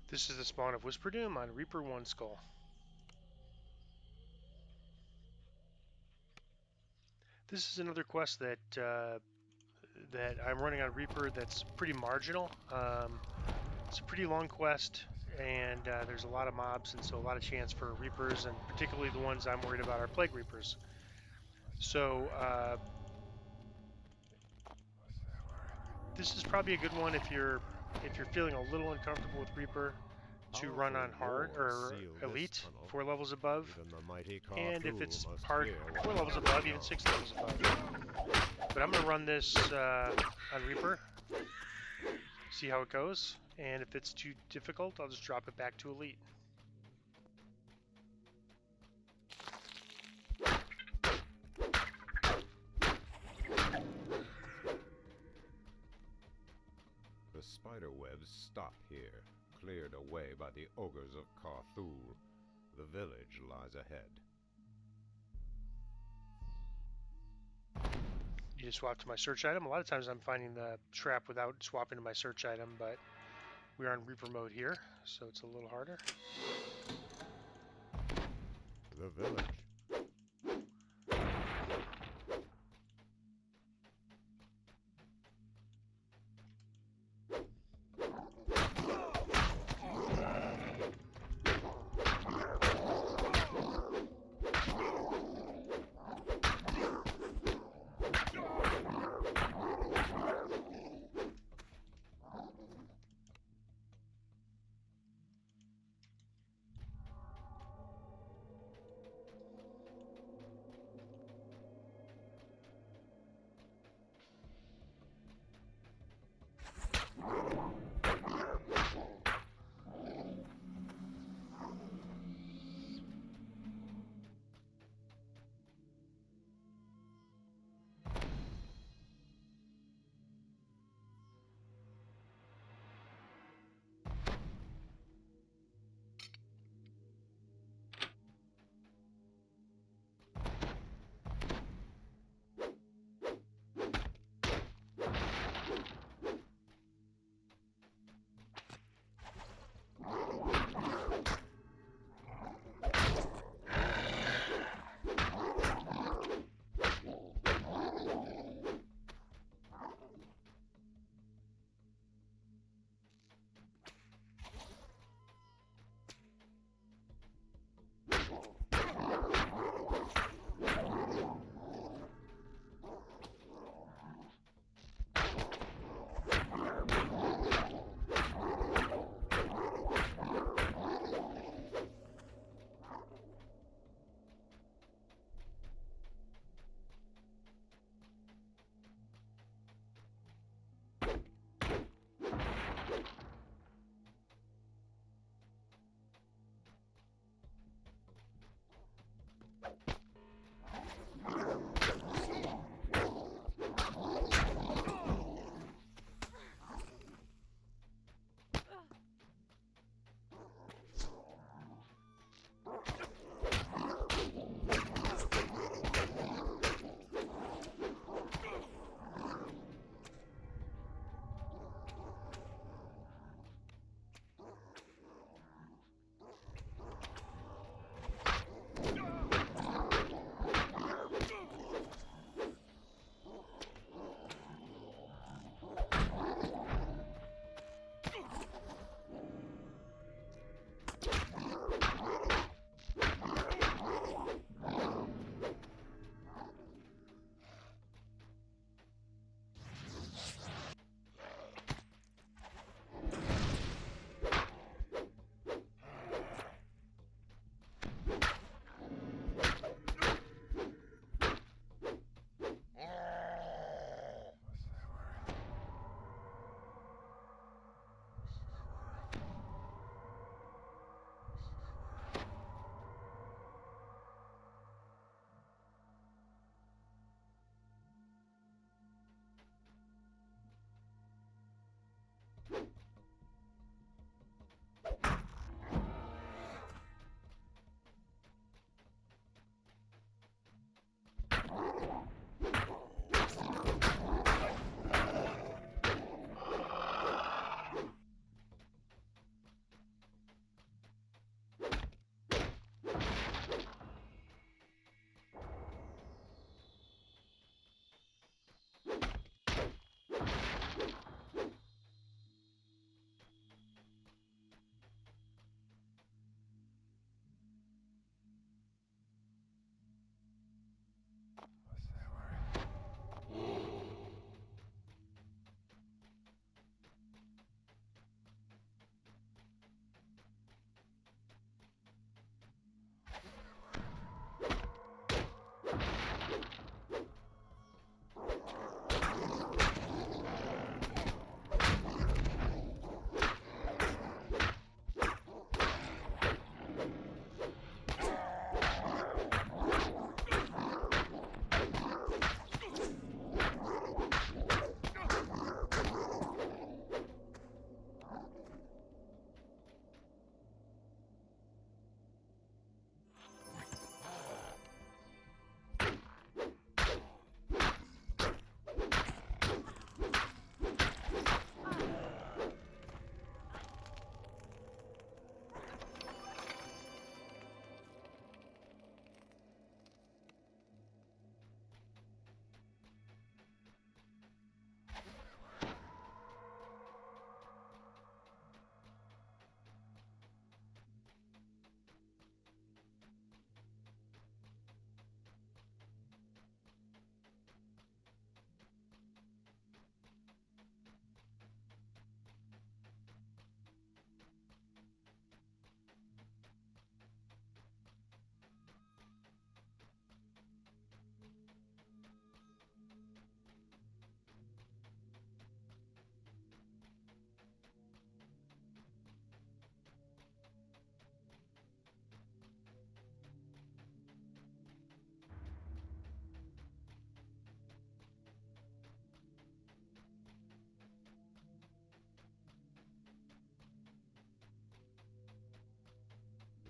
This is the spawn of Whisperdoom on Reaper 1 Skull. This is another quest that I'm running on Reaper that's pretty marginal. It's a pretty long quest, and there's a lot of mobs, and so a lot of chance for Reapers, and particularly the ones I'm worried about are Plague Reapers. So this is probably a good one if you're feeling a little uncomfortable with Reaper to run on hard or elite, 4 levels above, and if it's hard, 4 levels above, even 6 levels above. But I'm gonna run this on Reaper, see how it goes, and if it's too difficult, I'll just drop it back to elite. The spiderwebs stop here, cleared away by the ogres of Carthul. The village lies ahead. You just swap to my search item. A lot of times I'm finding the trap without swapping to my search item, but we're on Reaper mode here, so it's a little harder. The village.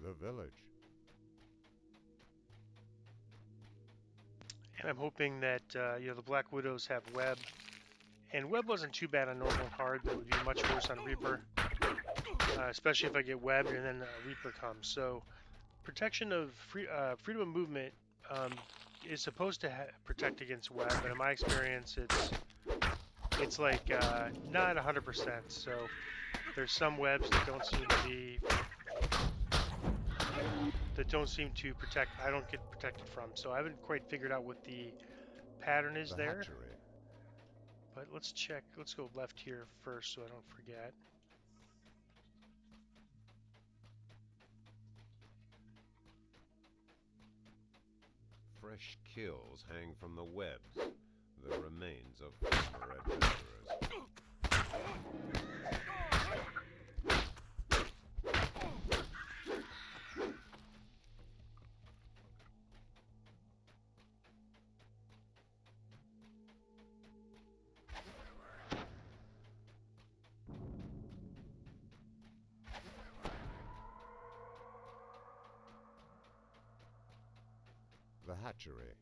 The village. And I'm hoping that you know, the Black Widows have web, and web wasn't too bad on normal and hard, but it would be much worse on Reaper, especially if I get webbed and then Reaper comes. So protection of freedom of movement is supposed to protect against web, but in my experience, it's like not 100%. So there's some webs that don't seem to protect. I don't get protected from. So I haven't quite figured out what the pattern is there. Hatchery. But let's check. Let's go left here first, so I don't forget. Fresh kills hang from the webs, the remains of former adventurers. The hatchery.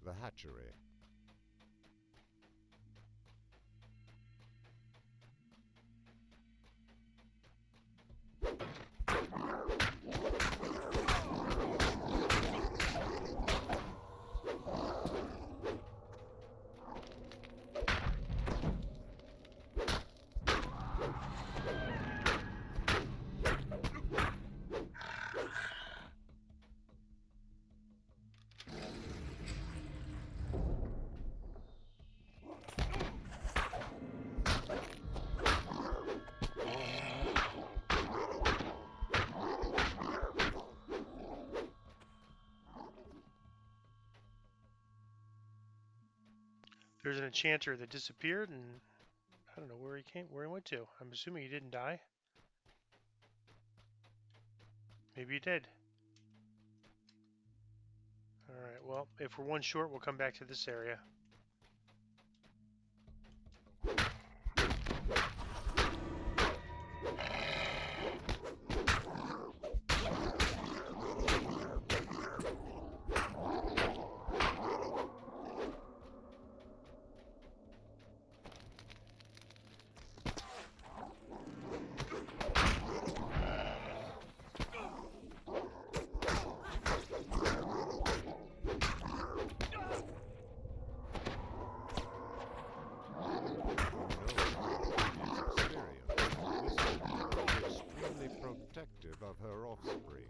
The hatchery. There's an enchanter that disappeared, and I don't know where he went to. I'm assuming he didn't die. Maybe he did. Alright, well, if we're one short, we'll come back to this area. Of her offspring.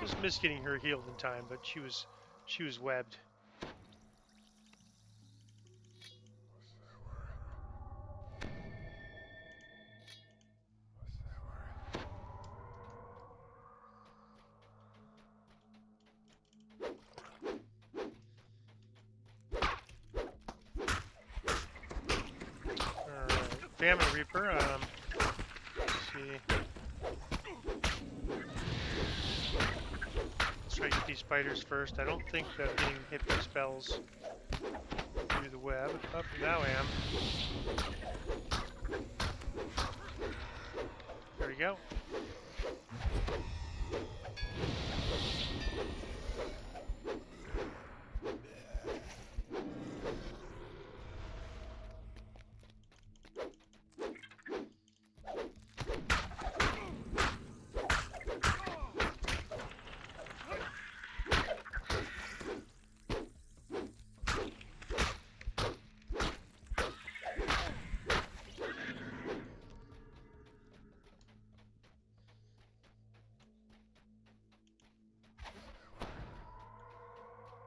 Just missed getting her healed in time, but she was webbed. Alright, Famine Reaper, let's see. try to get these spiders first. I don't think that I'm getting hit by spells through the web. Up now I am. There we go.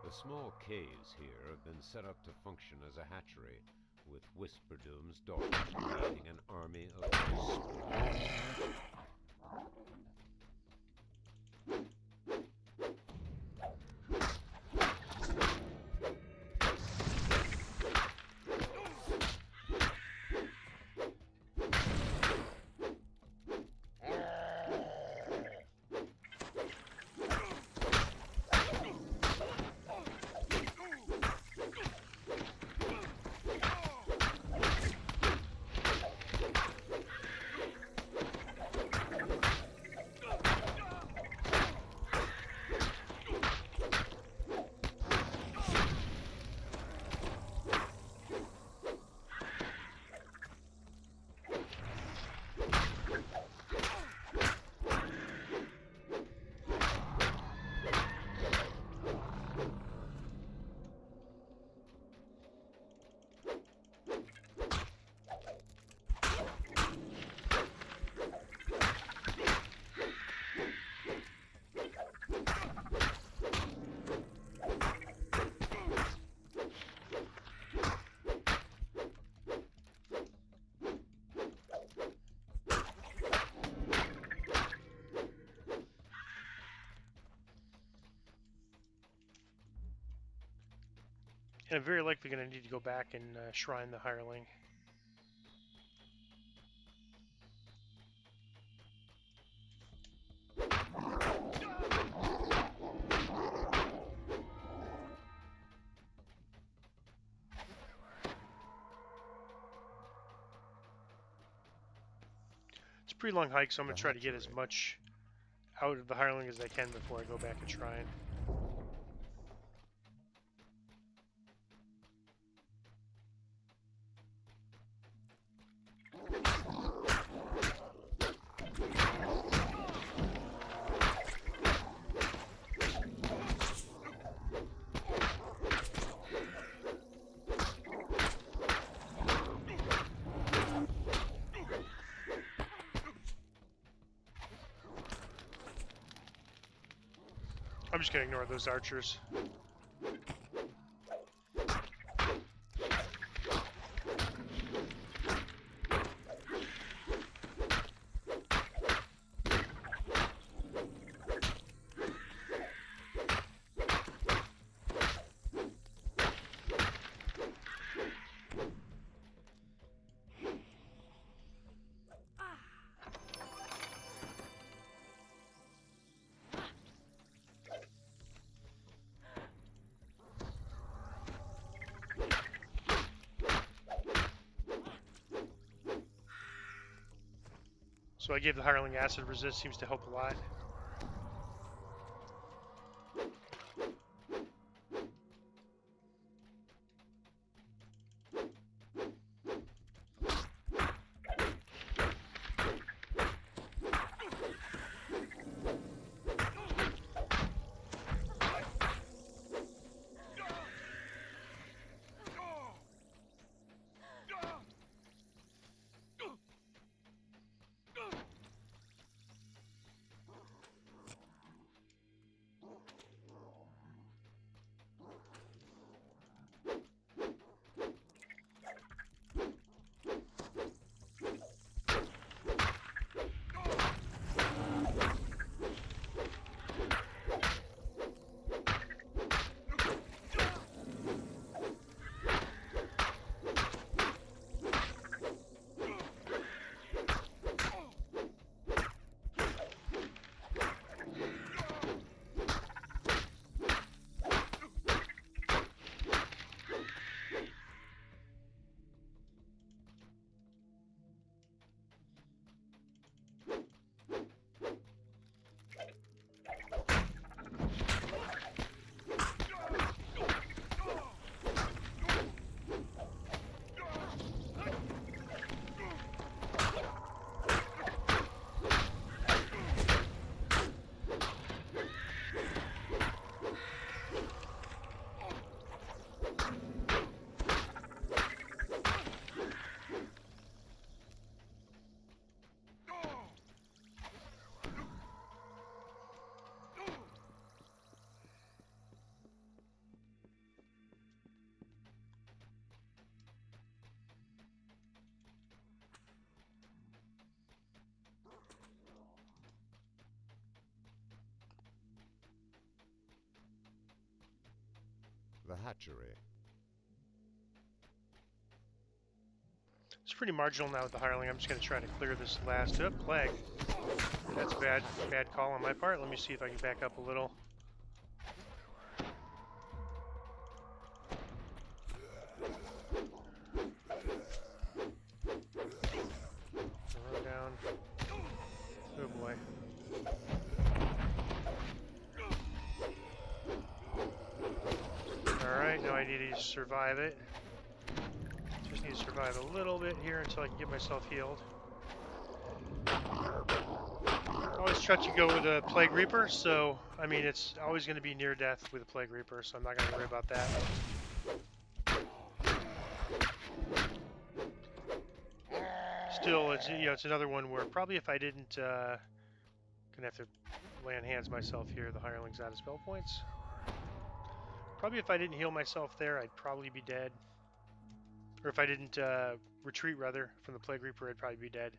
The small caves here have been set up to function as a hatchery, with Whisperdoom's daughter creating an army of whispers. And I'm very likely going to need to go back and shrine the hireling. It's a pretty long hike, so I'm going to try to get as much out of the hireling as I can before I go back and shrine. I'm just going to ignore those archers. So I gave the hireling acid resist, seems to help a lot. hatchery. It's pretty marginal now with the hireling. I'm just going to try to clear this last plague. That's bad call on my part. Let me see if I can back up a little. Run down. Oh boy. Alright, now I need to survive it. Just need to survive a little bit here until I can get myself healed. Always try to go with a Plague Reaper, so, I mean, it's always going to be near death with a Plague Reaper, so I'm not going to worry about that. Still, it's another one where probably if I didn't, gonna have to lay on hands myself here, the hireling's out of spell points. Probably if I didn't heal myself there, I'd probably be dead. Or if I didn't retreat, rather, from the Plague Reaper, I'd probably be dead.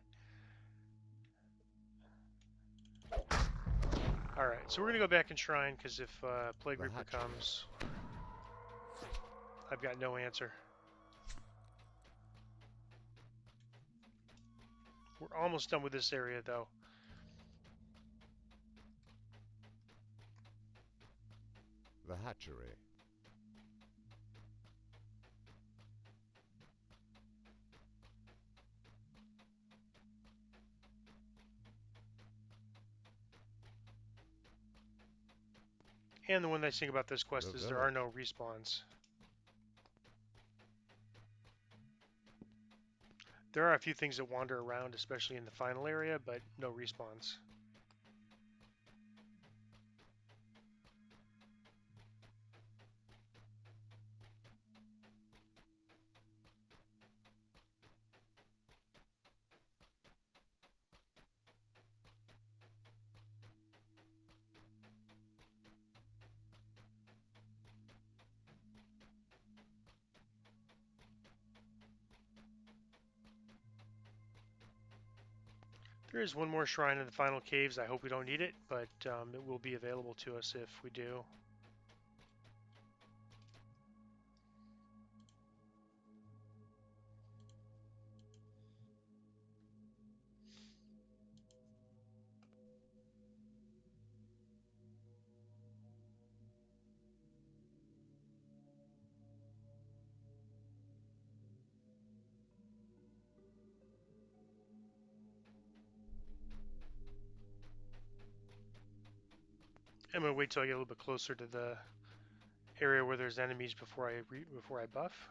Alright, so we're going to go back and Shrine, because if Plague Reaper comes, I've got no answer. We're almost done with this area, though. The hatchery. And the one nice thing about this quest is there are no respawns. There are a few things that wander around, especially in the final area, but no respawns. There is one more shrine in the final caves. I hope we don't need it, but it will be available to us if we do. I'm gonna wait till I get a little bit closer to the area where there's enemies before I buff.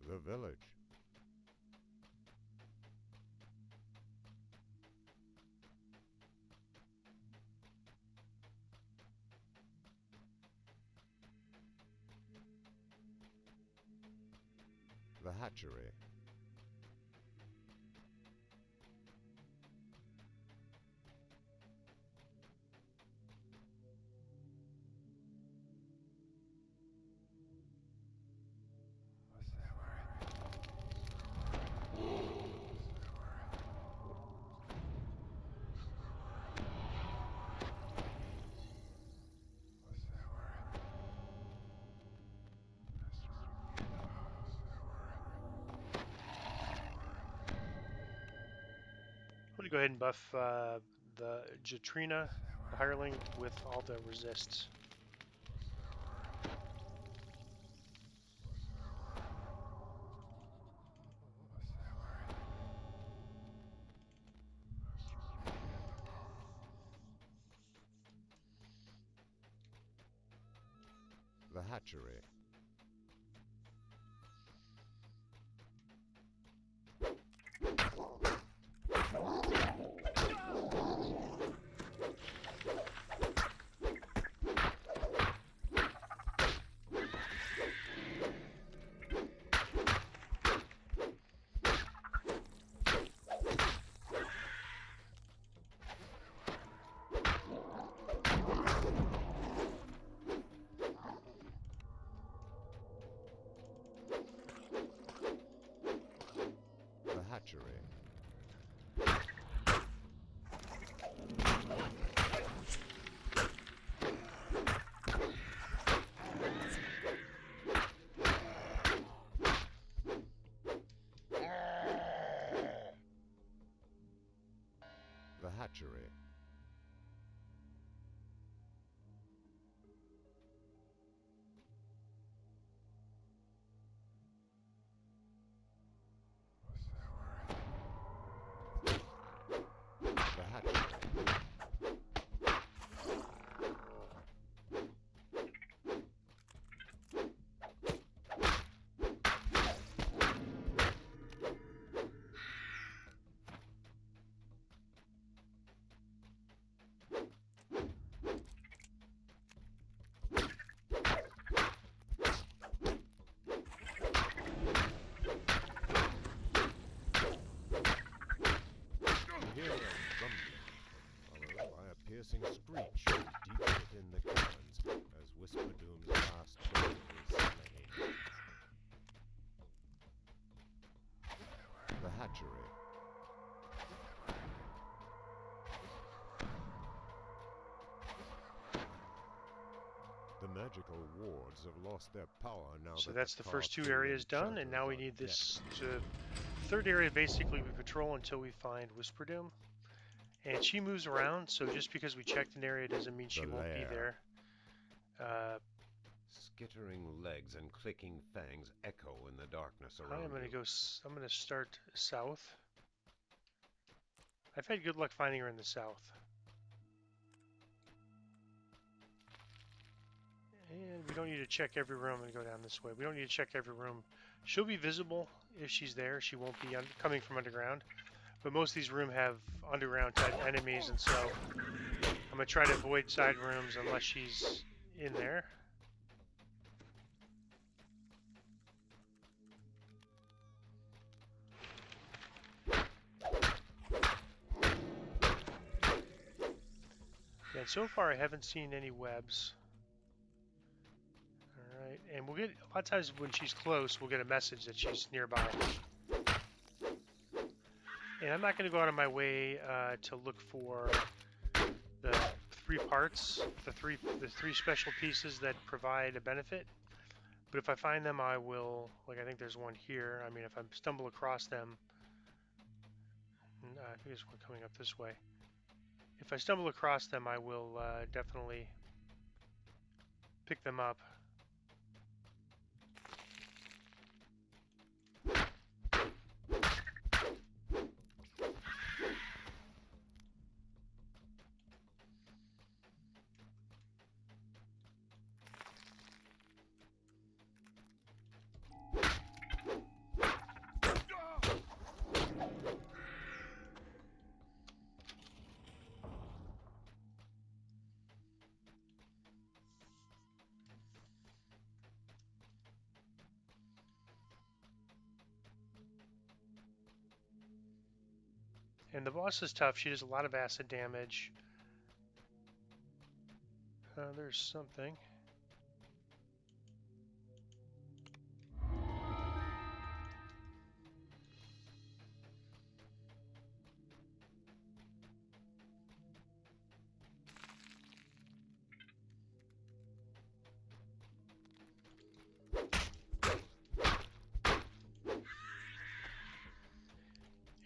The village. The hatchery. I'm going to go ahead and buff the Jatrina, the hireling, with all the resists. The hatchery. hatchery. The hatchery. Piercing screech from deep within the caverns as Whisperdoom's last foe is slain. The hatchery. The magical wards have lost their power now. So that's the first two areas done, and now we need this third area. Basically, we patrol until we find Whisperdoom. And she moves around, so just because we checked an area doesn't mean she won't be there. Skittering legs and clicking fangs echo in the darkness around. I'm gonna start south. I've had good luck finding her in the south. And we don't need to check every room. I'm gonna go down this way. We don't need to check every room. She'll be visible if she's there. She won't be coming from underground. But most of these rooms have underground type enemies, and so I'm going to try to avoid side rooms unless she's in there. And so far I haven't seen any webs. Alright, and we'll get, a lot of times when she's close, we'll get a message that she's nearby. And I'm not going to go out of my way to look for the three parts, the three special pieces that provide a benefit. But if I find them, I will. Like I think there's one here. I mean, if I stumble across them, I think there's one coming up this way. If I stumble across them, I will definitely pick them up. And the boss is tough. She does a lot of acid damage. There's something.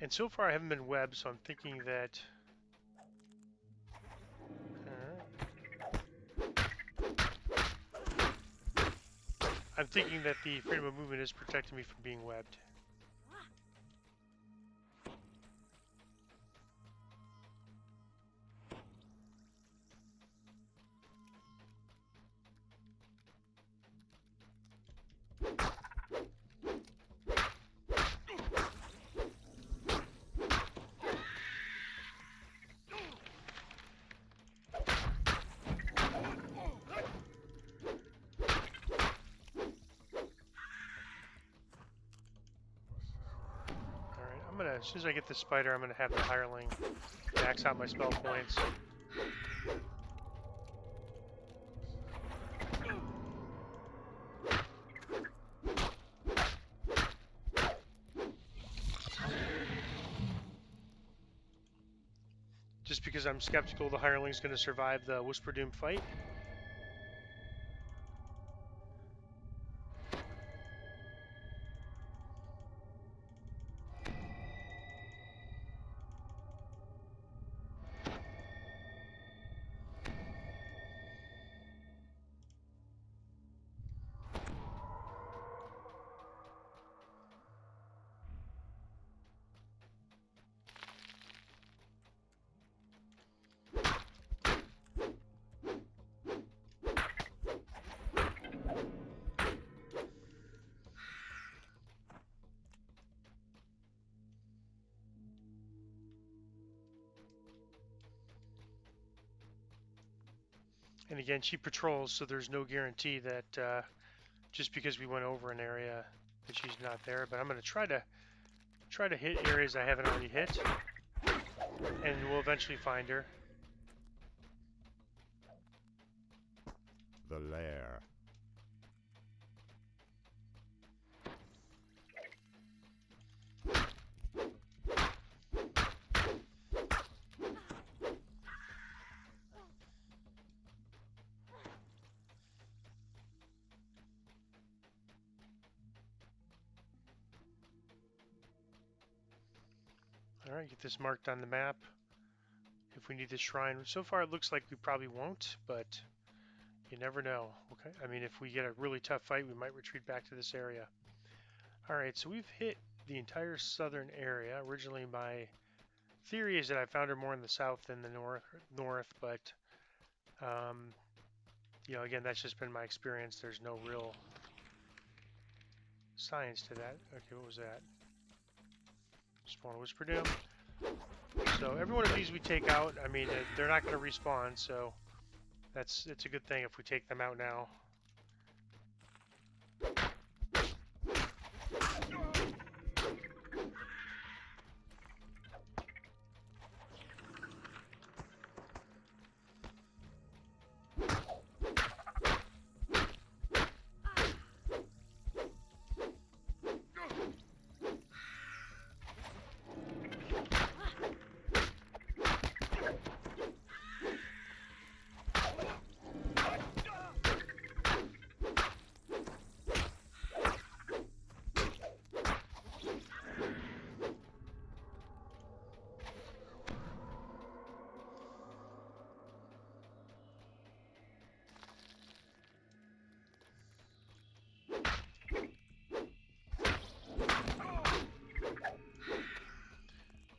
And so far I haven't been webbed, so I'm thinking that... I'm thinking that the freedom of movement is protecting me from being webbed. As soon as I get this spider, I'm going to have the hireling max out my spell points. Just because I'm skeptical the hireling's going to survive the Whisperdoom fight. And again, she patrols, so there's no guarantee that just because we went over an area that she's not there. But I'm going to try to hit areas I haven't already hit, and we'll eventually find her. The lair. Alright, get this marked on the map. If we need this shrine. So far it looks like we probably won't, but you never know. Okay, I mean, if we get a really tough fight, we might retreat back to this area. Alright, so we've hit the entire southern area. Originally my theory is that I found her more in the south than the north, but you know, again, that's just been my experience. There's no real science to that. Okay, what was that? Spawn Whisperdoom. So every one of these we take out, I mean, they're not going to respawn, so it's a good thing if we take them out now.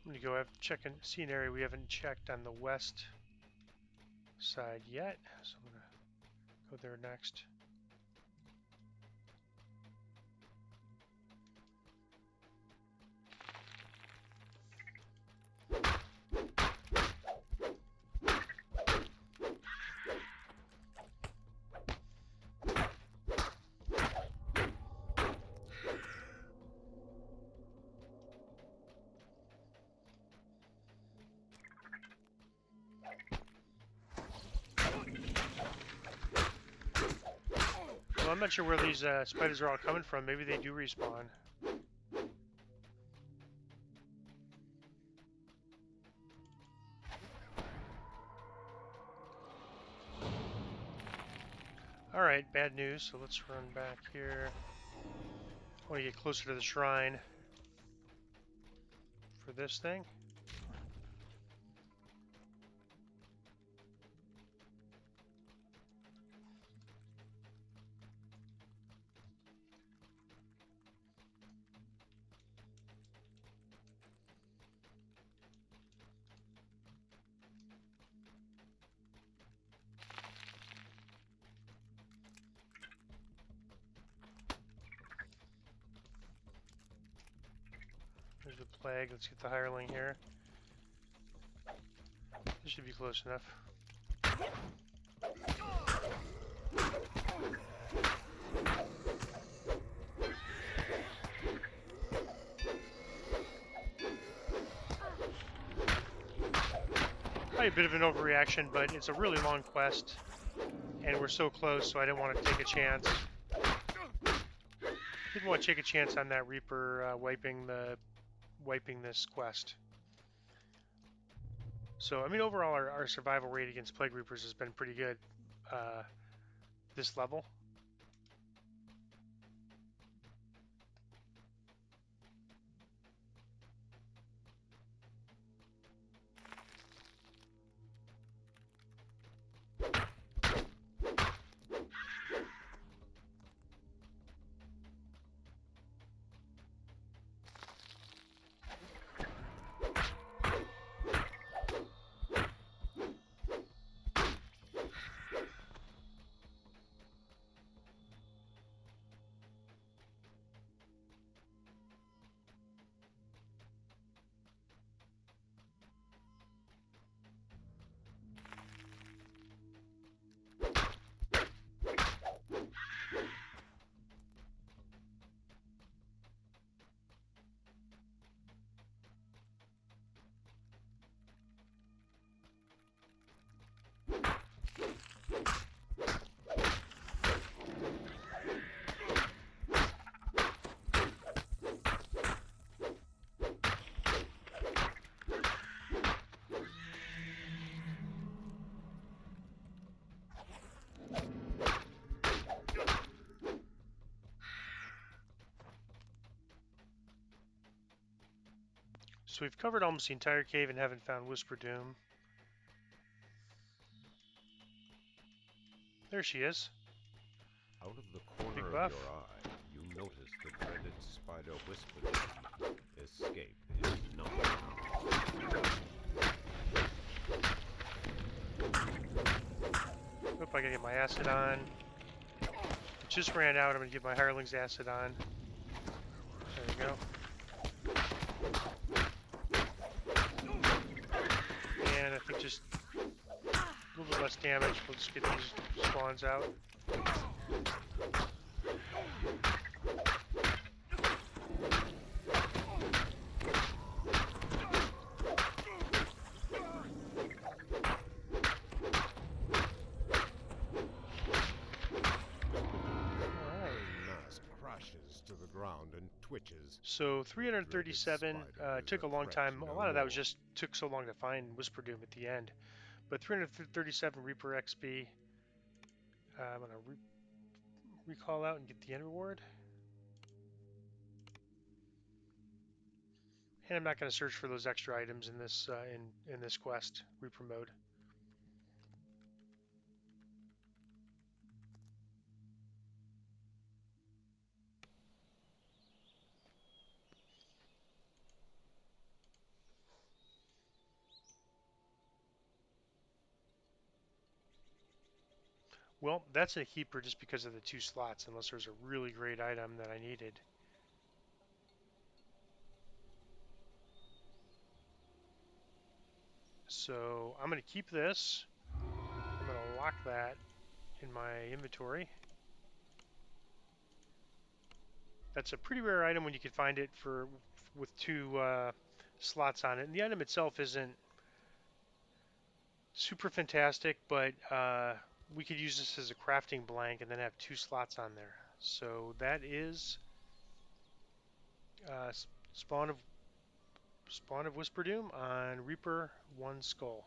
I'm going to go check and see an area we haven't checked on the west side yet, so I'm going to go there next. Well, I'm not sure where these spiders are all coming from. Maybe they do respawn. Alright, bad news, so let's run back here. I want to get closer to the shrine for this thing. There's the plague. Let's get the hireling here. This should be close enough. Probably a bit of an overreaction, but it's a really long quest, and we're so close, so I didn't want to take a chance. Didn't want to take a chance on that Reaper wiping this quest. So, I mean, overall, our survival rate against Plague Reapers has been pretty good this level. So we've covered almost the entire cave and haven't found Whisperdoom. There she is. Out of the corner Big of buff. your eye, you notice the dreaded spider Whisperdoom. Escape is not Oop, I gotta get my acid on. It just ran out. I'm gonna give my hirelings acid on. There we go. And I think just a little bit less damage. We'll just get these spawns out. to the ground and twitches. So 337 took a long time. A lot of that was just took so long to find Whisperdoom at the end. But 337 Reaper XP. I'm gonna recall out and get the end reward. And I'm not gonna search for those extra items in this in this quest Reaper mode. Well, that's a keeper just because of the 2 slots, unless there's a really great item that I needed. So I'm going to keep this. I'm going to lock that in my inventory. That's a pretty rare item when you can find it with 2 slots on it. And the item itself isn't super fantastic, but we could use this as a crafting blank and then have 2 slots on there. So that is spawn of Whisperdoom on Reaper 1 Skull.